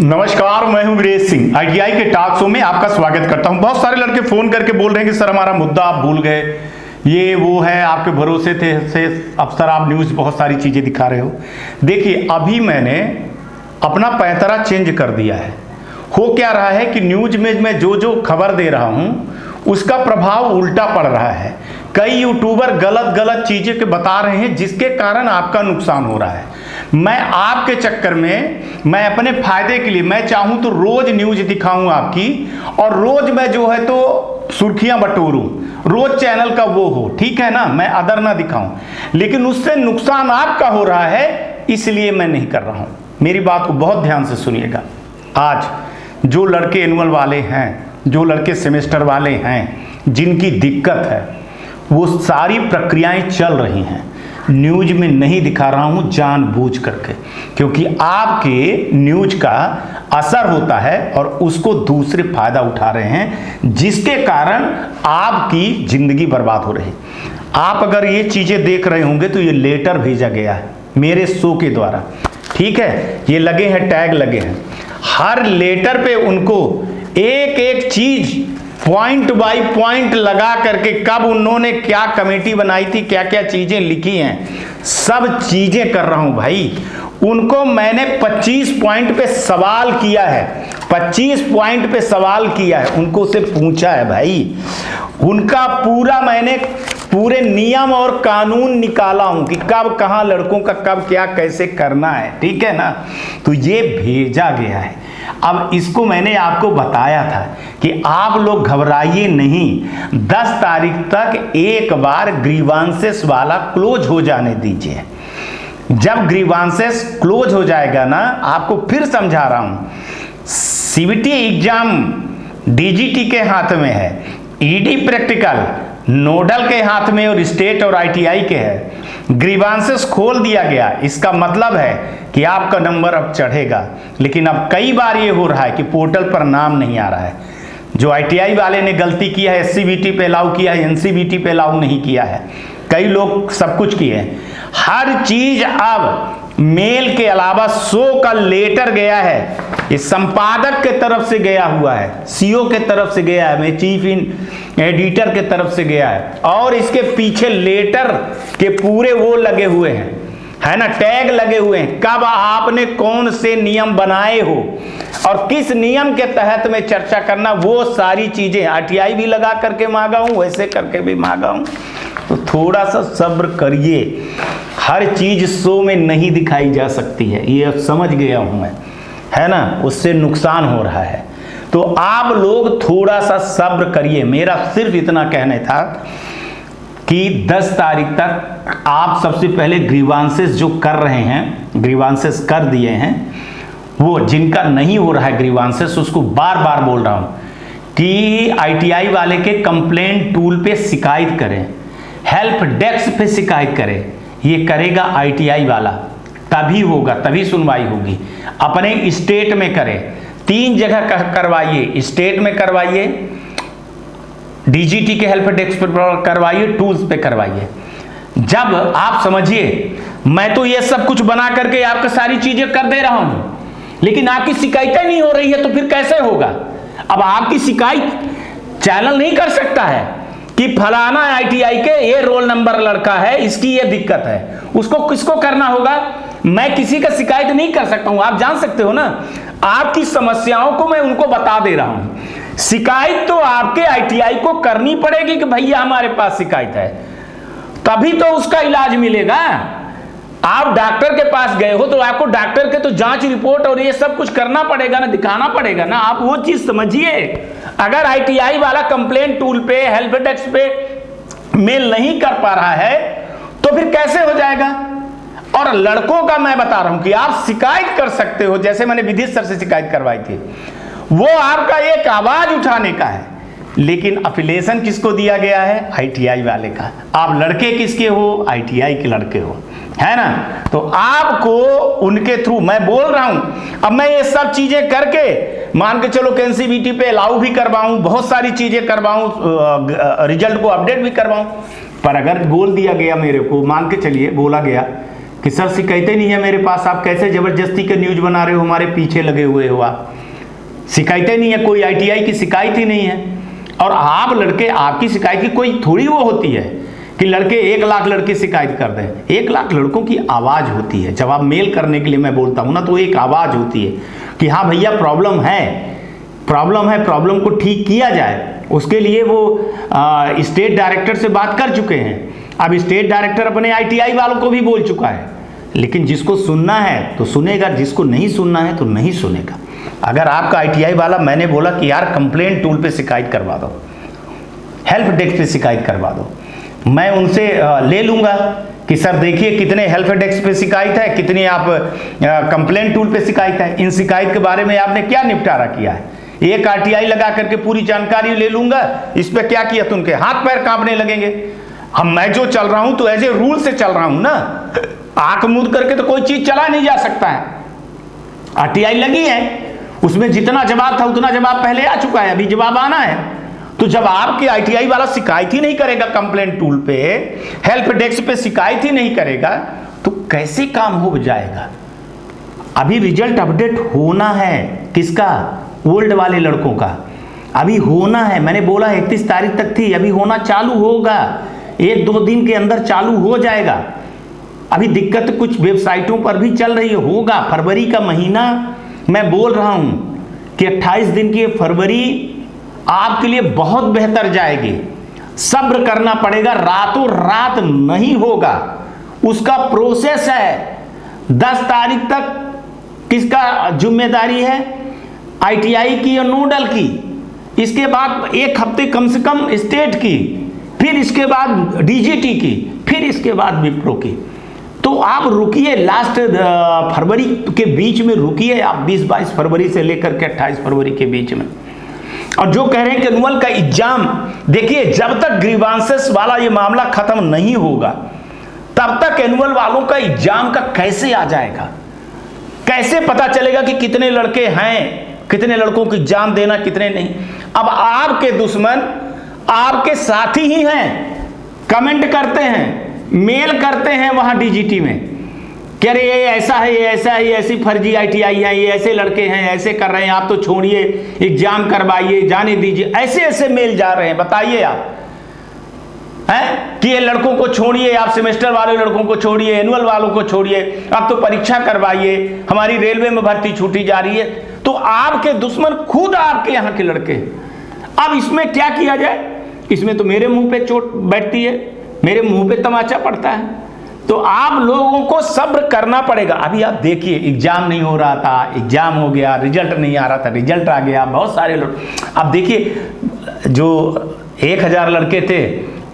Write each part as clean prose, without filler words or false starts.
नमस्कार, मैं हूं वीरेश सिंह। आईटीआई के टॉक शो में आपका स्वागत करता हूं। बहुत सारे लड़के फोन करके बोल रहे हैं कि सर हमारा मुद्दा आप भूल गए, ये वो है, आपके भरोसे थे से अब सर आप न्यूज़ बहुत सारी चीज़ें दिखा रहे हो। देखिए, अभी मैंने अपना पैंतरा चेंज कर दिया है। हो क्या रहा है कि न्यूज़ में मैं जो जो खबर दे रहा हूँ उसका प्रभाव उल्टा पड़ रहा है। कई यूट्यूबर गलत गलत चीज़ें के बता रहे हैं जिसके कारण आपका नुकसान हो रहा है। मैं आपके चक्कर में, मैं अपने फायदे के लिए, मैं चाहूं तो रोज न्यूज दिखाऊं आपकी, और रोज मैं जो है तो सुर्खियां बटोरूं, रोज चैनल का वो हो, ठीक है ना, मैं अदर ना दिखाऊं, लेकिन उससे नुकसान आपका हो रहा है, इसलिए मैं नहीं कर रहा हूं। मेरी बात को बहुत ध्यान से सुनिएगा। आज जो लड़के एनुअल वाले हैं, जो लड़के सेमेस्टर वाले हैं, जिनकी दिक्कत है, वो सारी प्रक्रियाएं चल रही हैं, न्यूज में नहीं दिखा रहा हूं जानबूझ करके, क्योंकि आपके न्यूज का असर होता है और उसको दूसरे फायदा उठा रहे हैं, जिसके कारण आपकी जिंदगी बर्बाद हो रही। आप अगर ये चीजें देख रहे होंगे तो ये लेटर भेजा गया है मेरे शो के द्वारा, ठीक है, ये लगे हैं, टैग लगे हैं। हर लेटर पे उनको एक एक चीज पॉइंट बाय पॉइंट लगा करके, कब उन्होंने क्या कमेटी बनाई थी, क्या क्या चीजें लिखी हैं, सब चीजें कर रहा हूं भाई। उनको मैंने 25 पॉइंट पे सवाल किया है, 25 पॉइंट पे सवाल किया है, उनको से पूछा है भाई। उनका पूरा मैंने पूरे नियम और कानून निकाला हूं कि कब कहां लड़कों का कब क्या कैसे करना है, ठीक है ना। तो ये भेजा गया है। अब इसको मैंने आपको बताया था कि आप लोग घबराइए नहीं, 10 तारीख तक एक बार ग्रीवांसेस वाला क्लोज हो जाने दीजिए। जब ग्रीवांसेस क्लोज हो जाएगा ना, आपको फिर समझा रहा हूं, सीबीटी एग्जाम डीजीटी के हाथ में है, ईडी प्रैक्टिकल नोडल के हाथ में और स्टेट और आईटीआई के है। ग्रीवांसेस खोल दिया गया, इसका मतलब है कि आपका नंबर अब चढ़ेगा। लेकिन अब कई बार ये हो रहा है कि पोर्टल पर नाम नहीं आ रहा है। जो आईटीआई वाले ने गलती किया है, एससीबीटी पे अलाउ किया है, एनसीबीटी पे अलाउ नहीं किया है। कई लोग सब कुछ किए हैं। हर चीज अब मेल के अलावा 100 का लेटर गया है, ये संपादक के तरफ से गया हुआ है, सीओ के तरफ से गया है, मैं चीफ एडिटर के तरफ से गया है, और इसके पीछे लेटर के पूरे वो लगे हुए हैं, है ना, टैग लगे हुए हैं, कब आपने कौन से नियम बनाए हो और किस नियम के तहत में चर्चा करना, वो सारी चीजें आरटीआई भी लगा करके मांगा हूं, वैसे करके भी मांगा हूं। तो थोड़ा सा सब्र करिए, हर चीज शो में नहीं दिखाई जा सकती है, ये अब समझ गया हूं मैं, है ना, उससे नुकसान हो रहा है। तो आप लोग थोड़ा सा सब्र करिए। मेरा सिर्फ इतना कहना था कि 10 तारीख तक आप सबसे पहले ग्रीवांसेस जो कर रहे हैं, ग्रीवांसेस कर दिए हैं, वो जिनका नहीं हो रहा है ग्रीवांसेस, उसको बार बार बोल रहा हूं कि आईटीआई वाले के कंप्लेंट टूल पे शिकायत करें, हेल्प डेस्क पे शिकायत करें। ये करेगा आईटीआई वाला, तभी होगा, तभी सुनवाई होगी। अपने स्टेट में करें, 3 जगह करवाइए, स्टेट में करवाइए, डीजीटी के हेल्प डेस्क पर करवाइए, टूल्स पे करवाइए। जब आप समझिए, मैं तो ये सब कुछ बना करके आपको सारी चीजें कर दे रहा हूं, लेकिन आपकी शिकायतें नहीं हो रही है, तो फिर कैसे होगा। अब आपकी शिकायत चैनल नहीं कर सकता है कि फलाना आईटीआई के ये रोल नंबर लड़का है, इसकी ये दिक्कत है, उसको किसको करना होगा। मैं किसी का शिकायत नहीं कर सकता हूं, आप जान सकते हो ना। आपकी समस्याओं को मैं उनको बता दे रहा हूं। शिकायत तो आपके आईटीआई को करनी पड़ेगी कि भैया हमारे पास शिकायत है, तभी तो उसका इलाज मिलेगा। आप डॉक्टर के पास गए हो तो आपको डॉक्टर के तो जांच रिपोर्ट और ये सब कुछ करना पड़ेगा ना, दिखाना पड़ेगा ना, आप वो चीज समझिए। अगर आईटीआई वाला कंप्लेंट टूल पे, हेल्प डेस्क पे मेल नहीं कर पा रहा है, तो फिर कैसे हो जाएगा। और लड़कों का मैं बता रहा हूं कि आप शिकायत कर सकते हो, जैसे मैंने विधि सर से शिकायत करवाई थी, वो आपका एक आवाज उठाने का है, लेकिन अफिलिएशन किसको दिया गया है, आईटीआई वाले का। आप लड़के किसके हो, आईटीआई के लड़के हो, है ना। तो आपको उनके थ्रू मैं बोल रहा हूं, अब मैं ये सब चीजें करके मान के चलो कि एनसीबीटी पे अलाउ भी करवाऊं, बहुत सारी चीजें करवाऊं, रिजल्ट को अपडेट भी करवाऊं, पर अगर बोल दिया गया मेरे को, मान के चलिए बोला गया कि सर शिकायतें नहीं है मेरे पास, आप कैसे ज़बरदस्ती के न्यूज़ बना रहे हो, हमारे पीछे लगे हुए हो आप, शिकायतें नहीं है, कोई ITI की शिकायत ही नहीं है। और आप लड़के, आपकी शिकायत की कोई थोड़ी वो होती है कि लड़के 1 लाख लड़के शिकायत कर दें। 1 लाख लड़कों की आवाज़ होती है। जब आप मेल करने के लिए मैं बोलता हूँ ना, तो एक आवाज़ होती है कि हाँ भैया प्रॉब्लम है, प्रॉब्लम को ठीक किया जाए। उसके लिए वो स्टेट डायरेक्टर से बात कर चुके हैं। अब स्टेट डायरेक्टर अपने ITI वालों को भी बोल चुका है, लेकिन जिसको सुनना है तो सुनेगा, जिसको नहीं सुनना है तो नहीं सुनेगा। अगर आपका ITI वाला, मैंने बोला कि यार कंप्लेंट टूल पे शिकायत करवा दो, हेल्प डेस्क पे शिकायत करवा दो, मैं उनसे ले लूँगा कि सर देखिए कितने हेल्प डेस्क पे शिकायत है, कितनी आप कंप्लेंट टूल पे शिकायत है, इन शिकायत के बारे में आपने क्या निपटारा किया है। एक RTI लगा करके पूरी जानकारी ले लूँगा, इस पर क्या किया, तो उनके हाथ पैर कांपने लगेंगे। अब मैं जो चल रहा हूँ तो एज ए रूल से चल रहा हूँ ना, आंख मूंद करके तो कोई चीज़ चला नहीं जा सकता है। RTI लगी है, उसमें जितना जवाब था उतना जवाब पहले आ चुका है, अभी जवाब आना है। तो जब आपके ITI वाला शिकायत ही नहीं करेगा कंप्लेंट टूल पे, हेल्प डेस्क पे शिकायत ही नहीं करेगा, तो कैसे काम हो जाएगा। अभी रिजल्ट अपडेट होना है, किसका, ओल्ड वाले लड़कों का अभी होना है। मैंने बोला 31 तारीख तक थी, अभी होना चालू होगा, 1-2 दिन के अंदर चालू हो जाएगा। अभी दिक्कत कुछ वेबसाइटों पर भी चल रही होगा। फरवरी का महीना मैं बोल रहा हूं कि 28 दिन की फरवरी आपके लिए बहुत बेहतर जाएगी। सब्र करना पड़ेगा, रातों रात नहीं होगा, उसका प्रोसेस है। 10 तारीख तक किसका जिम्मेदारी है, ITI की या नोडल की, इसके बाद 1 हफ्ते कम से कम स्टेट की, फिर इसके बाद DGT की, फिर इसके बाद विप्रो की। तो आप रुकिए, लास्ट फरवरी के बीच में रुकिए आप, 20-22 फरवरी से लेकर के 28 फरवरी के बीच में। और जो कह रहे हैं कि एनुअल का एग्जाम, देखिए जब तक ग्रीवांसेस वाला ये मामला खत्म नहीं होगा तब तक एनुअल वालों का एग्जाम का कैसे आ जाएगा, कैसे पता चलेगा कि कितने लड़के हैं, कितने लड़कों को एग्जाम देना, कितने नहीं। अब आपके दुश्मन आपके साथी ही हैं, कमेंट करते हैं, मेल करते हैं वहां DGT में कि अरे ये ऐसा है, ये ऐसा है, ये ऐसी फर्जी ITI है, ये ऐसे लड़के हैं, ऐसे कर रहे हैं, आप तो छोड़िए, एग्जाम करवाइए, जाने दीजिए। ऐसे ऐसे मेल जा रहे हैं, बताइए आप हैं कि ये लड़कों को छोड़िए, आप सेमेस्टर वाले लड़कों को छोड़िए, एनुअल वालों को छोड़िए, आप तो परीक्षा करवाइए, हमारी रेलवे में भर्ती छूटी जा रही है। तो आपके दुश्मन खुद आपके यहाँ के लड़के। अब इसमें क्या किया जाए, इसमें तो मेरे मुंह पे चोट बैठती है, मेरे मुंह पे तमाचा पड़ता है। तो आप लोगों को सब्र करना पड़ेगा। अभी आप देखिए, एग्जाम नहीं हो रहा था, एग्जाम हो गया, रिजल्ट नहीं आ रहा था, रिजल्ट आ गया, बहुत सारे लोग। अब देखिए जो 1000 लड़के थे,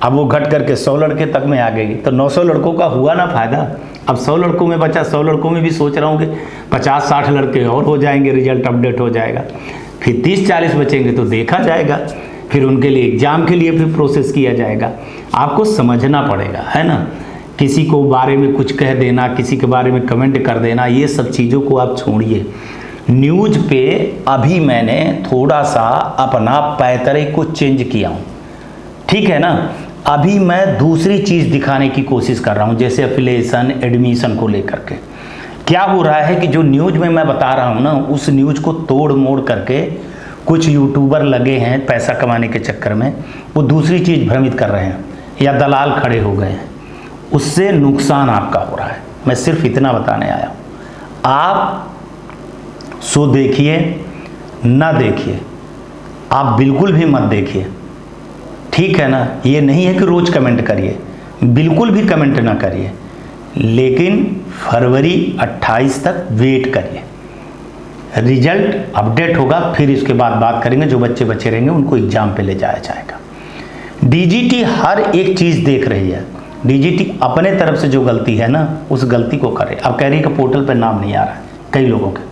अब वो घट करके 100 लड़के तक में आ गई, तो 900 लड़कों का हुआ ना फायदा। अब 100 लड़कों में बचा, 100 लड़कों में भी सोच रहा हूँ कि 50-60 लड़के और हो जाएंगे, रिजल्ट अपडेट हो जाएगा, फिर 30-40 बचेंगे तो देखा जाएगा, फिर उनके लिए एग्जाम के लिए फिर प्रोसेस किया जाएगा। आपको समझना पड़ेगा, है ना। किसी को बारे में कुछ कह देना, किसी के बारे में कमेंट कर देना, ये सब चीज़ों को आप छोड़िए। न्यूज़ पे अभी मैंने थोड़ा सा अपना पैतरे को चेंज किया हूँ, ठीक है ना। अभी मैं दूसरी चीज़ दिखाने की कोशिश कर रहा हूँ, जैसे एफिलिएशन, एडमिशन को लेकर के क्या हो रहा है कि जो न्यूज़ में मैं बता रहा हूँ ना, उस न्यूज़ को तोड़ मोड़ करके कुछ यूट्यूबर लगे हैं पैसा कमाने के चक्कर में, वो दूसरी चीज़ भ्रमित कर रहे हैं या दलाल खड़े हो गए हैं, उससे नुकसान आपका हो रहा है। मैं सिर्फ इतना बताने आया हूँ, आप सो देखिए ना देखिए, आप बिल्कुल भी मत देखिए, ठीक है ना। ये नहीं है कि रोज़ कमेंट करिए, बिल्कुल भी कमेंट ना करिए, लेकिन फरवरी 28 तक वेट करिए, रिजल्ट अपडेट होगा, फिर इसके बाद बात करेंगे। जो बच्चे बचे रहेंगे उनको एग्जाम पे ले जाया जाएगा। DGT हर एक चीज़ देख रही है, DGT अपने तरफ से जो गलती है ना, उस गलती को करे। अब कह रही कि पोर्टल पे नाम नहीं आ रहा है कई लोगों के,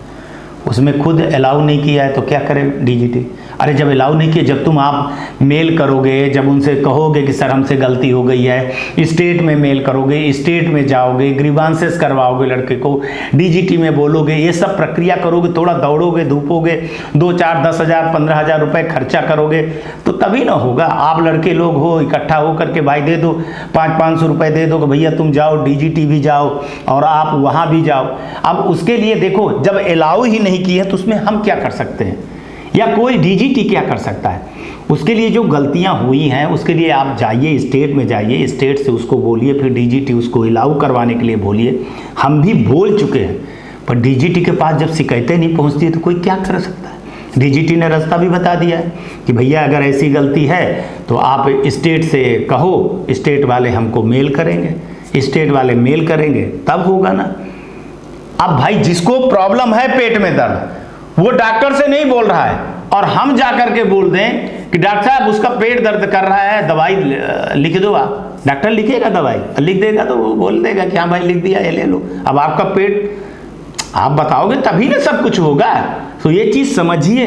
उसमें खुद अलाउ नहीं किया है, तो क्या करे DGT। अरे जब अलाउ नहीं किया, जब तुम आप मेल करोगे, जब उनसे कहोगे कि सर हमसे गलती हो गई है, स्टेट में मेल करोगे, स्टेट में जाओगे, ग्रीवांसेस करवाओगे लड़के को, डीजीटी में बोलोगे, ये सब प्रक्रिया करोगे, थोड़ा दौड़ोगे धूपोगे, 2 4 10 हज़ार 15 हज़ार रुपये खर्चा करोगे तो तभी ना होगा। आप लड़के लोग हो, इकट्ठा हो करके भाई दे दो, 500-500 रुपये दे दो कि भैया तुम जाओ डीजीटी भी जाओ और आप वहाँ भी जाओ। अब उसके लिए देखो, जब अलाउ ही नहीं की है तो उसमें हम क्या कर सकते हैं, या कोई डीजीटी क्या कर सकता है? उसके लिए जो गलतियां हुई हैं उसके लिए आप जाइए, स्टेट में जाइए, स्टेट से उसको बोलिए, फिर डीजीटी उसको अलाउ करवाने के लिए बोलिए। हम भी बोल चुके हैं, पर डीजीटी के पास जब शिकायतें नहीं पहुंचती तो कोई क्या कर सकता है? डीजीटी ने रास्ता भी बता दिया है कि भैया अगर ऐसी गलती है तो आप स्टेट से कहो, स्टेट वाले हमको मेल करेंगे, स्टेट वाले मेल करेंगे तब होगा ना। अब भाई जिसको प्रॉब्लम है पेट में दर्द, वो डॉक्टर से नहीं बोल रहा है और हम जा करके बोल दें कि डॉक्टर साहब उसका पेट दर्द कर रहा है, दवाई लिख दो आप। डॉक्टर लिखेगा दवाई, लिख देगा तो वो बोल देगा कि हाँ भाई लिख दिया, ये ले लो। अब आपका पेट आप बताओगे तभी ना सब कुछ होगा। तो ये चीज़ समझिए,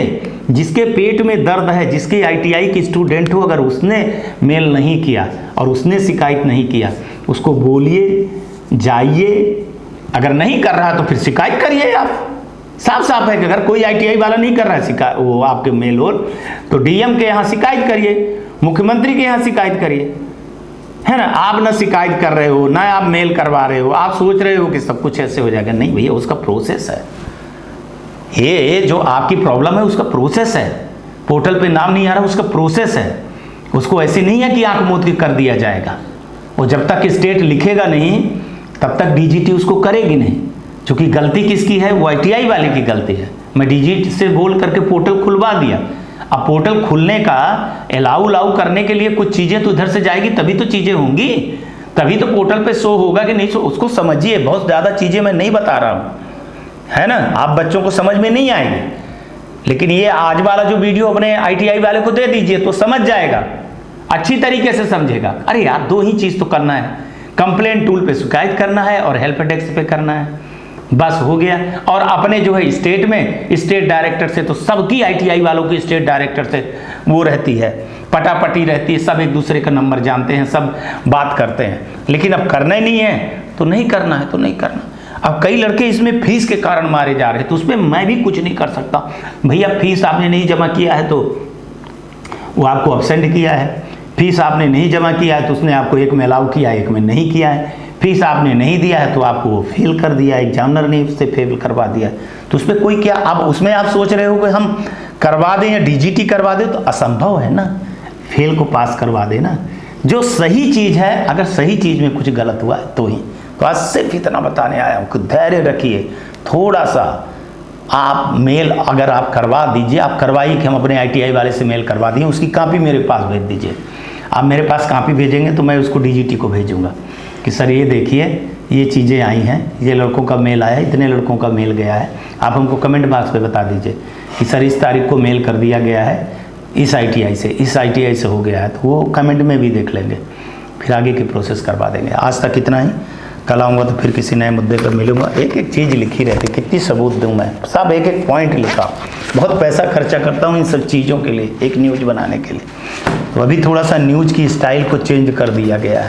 जिसके पेट में दर्द है, जिसके आईटीआई की स्टूडेंट हो, अगर उसने मेल नहीं किया और उसने शिकायत नहीं किया, उसको बोलिए, जाइए। अगर नहीं कर रहा तो फिर शिकायत करिए आप। साफ साफ है कि अगर कोई आईटीआई वाला नहीं कर रहा है शिकायत, वो आपके मेल और, तो डीएम के यहाँ शिकायत करिए, मुख्यमंत्री के यहाँ शिकायत करिए, है ना। आप ना शिकायत कर रहे हो, ना आप मेल करवा रहे हो, आप सोच रहे हो कि सब कुछ ऐसे हो जाएगा। नहीं भैया, उसका प्रोसेस है। ये जो आपकी प्रॉब्लम है उसका प्रोसेस है। पोर्टल पे नाम नहीं आ रहा, उसका प्रोसेस है। उसको ऐसे नहीं है कि आंख मूंद के कर दिया जाएगा। और जब तक स्टेट लिखेगा नहीं तब तक डीजीटी उसको करेगी नहीं, क्योंकि गलती किसकी है? वो आईटीआई वाले की गलती है। मैं डीजीटी से बोल करके पोर्टल खुलवा दिया। अब पोर्टल खुलने का अलाउ करने के लिए कुछ चीज़ें तो इधर से जाएगी, तभी तो चीज़ें होंगी, तभी तो पोर्टल पे शो होगा कि नहीं शो। उसको समझिए, बहुत ज़्यादा चीज़ें मैं नहीं बता रहा हूँ, है ना। आप बच्चों को समझ में नहीं आएगी, लेकिन ये आज वाला जो वीडियो अपने आईटीआई वाले को दे दीजिए तो समझ जाएगा, अच्छी तरीके से समझेगा। अरे यार, 2 ही चीज़ तो करना है, कंप्लेंट टूल पे शिकायत करना है और हेल्प डेस्क पे करना है, बस हो गया। और अपने जो है स्टेट में, स्टेट डायरेक्टर से तो सबकी आईटीआई वालों की स्टेट डायरेक्टर से वो रहती है, पटापटी रहती है, सब एक दूसरे का नंबर जानते हैं, सब बात करते हैं। लेकिन अब करना ही नहीं है तो नहीं करना है तो नहीं करना। अब कई लड़के इसमें फीस के कारण मारे जा रहे हैं, तो उसमें मैं भी कुछ नहीं कर सकता। भैया फीस आपने नहीं जमा किया है तो वो आपको अब्सेंट किया है, फीस आपने नहीं जमा किया है तो उसने आपको एक में अलाउ किया, एक में नहीं किया है, फीस आपने नहीं दिया है तो आपको वो फेल कर दिया, एग्जामिनर ने उससे फेल करवा दिया। तो उसमें कोई क्या, अब उसमें आप सोच रहे हो कि हम करवा दें या डीजीटी करवा दें, तो असंभव है ना। फेल को पास करवा देना, जो सही चीज़ है, अगर सही चीज़ में कुछ गलत हुआ है तो ही। तो आज सिर्फ इतना बताने आया हूँ कि धैर्य रखिए, थोड़ा सा आप मेल अगर आप करवा दीजिए, आप करवाइए कि हम अपने आईटीआई वाले से मेल करवा दिए, उसकी कापी मेरे पास भेज दीजिए। आप मेरे पास कापी भेजेंगे तो मैं उसको डीजीटी को भेजूंगा कि सर ये देखिए ये चीज़ें आई हैं, ये लड़कों का मेल आया है, इतने लड़कों का मेल गया है। आप हमको कमेंट बॉक्स पे बता दीजिए कि सर इस तारीख को मेल कर दिया गया है, इस आईटीआई से हो गया है, तो वो कमेंट में भी देख लेंगे, फिर आगे की प्रोसेस करवा देंगे। आज तक इतना ही, कल आऊँगा तो फिर किसी नए मुद्दे पर मिलूंगा। एक एक चीज़ लिखी रहती, कितनी सबूत दूँ मैं, सब एक एक पॉइंट लिखा। बहुत पैसा खर्चा करता हूँ इन सब चीज़ों के लिए, एक न्यूज़ बनाने के लिए। तो अभी थोड़ा सा न्यूज़ की स्टाइल को चेंज कर दिया गया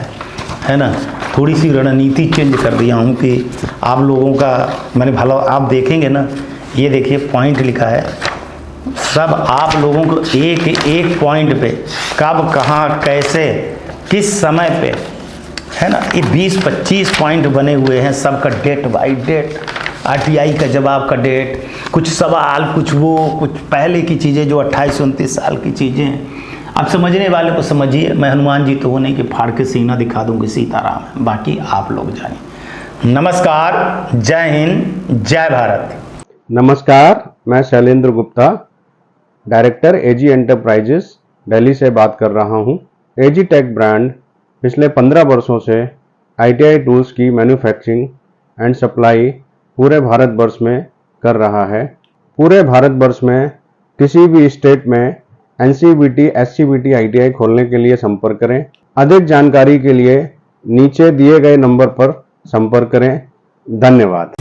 है ना, थोड़ी सी रणनीति चेंज कर दिया हूँ कि आप लोगों का मैंने भला, आप देखेंगे ना, ये देखिए पॉइंट लिखा है, सब आप लोगों को एक एक पॉइंट पे कब, कहाँ, कैसे, किस समय पे, है ना। ये 20-25 पॉइंट बने हुए हैं, सबका डेट बाई डेट, आरटीआई का जवाब का डेट, कुछ सवाल, कुछ वो, कुछ पहले की चीज़ें जो 28-29 साल की चीज़ें हैं। अब समझने वाले को समझिए, मैं हनुमान जी तो वो नहीं कि फाड़ के सीना दिखा दूंगी सीताराम है, बाकी आप लोग जानिए। नमस्कार, जय हिंद, जय भारत। नमस्कार, मैं शैलेंद्र गुप्ता, डायरेक्टर एजी एंटरप्राइजेस दिल्ली से बात कर रहा हूं। एजी टेक ब्रांड पिछले 15 वर्षों से आईटीआई टूल्स की मैन्युफैक्चरिंग एंड सप्लाई पूरे भारतवर्ष में कर रहा है। पूरे भारतवर्ष में किसी भी स्टेट में एनसीवीटी, एससीवीटी आईटीआई खोलने के लिए संपर्क करें। अधिक जानकारी के लिए नीचे दिए गए नंबर पर संपर्क करें। धन्यवाद।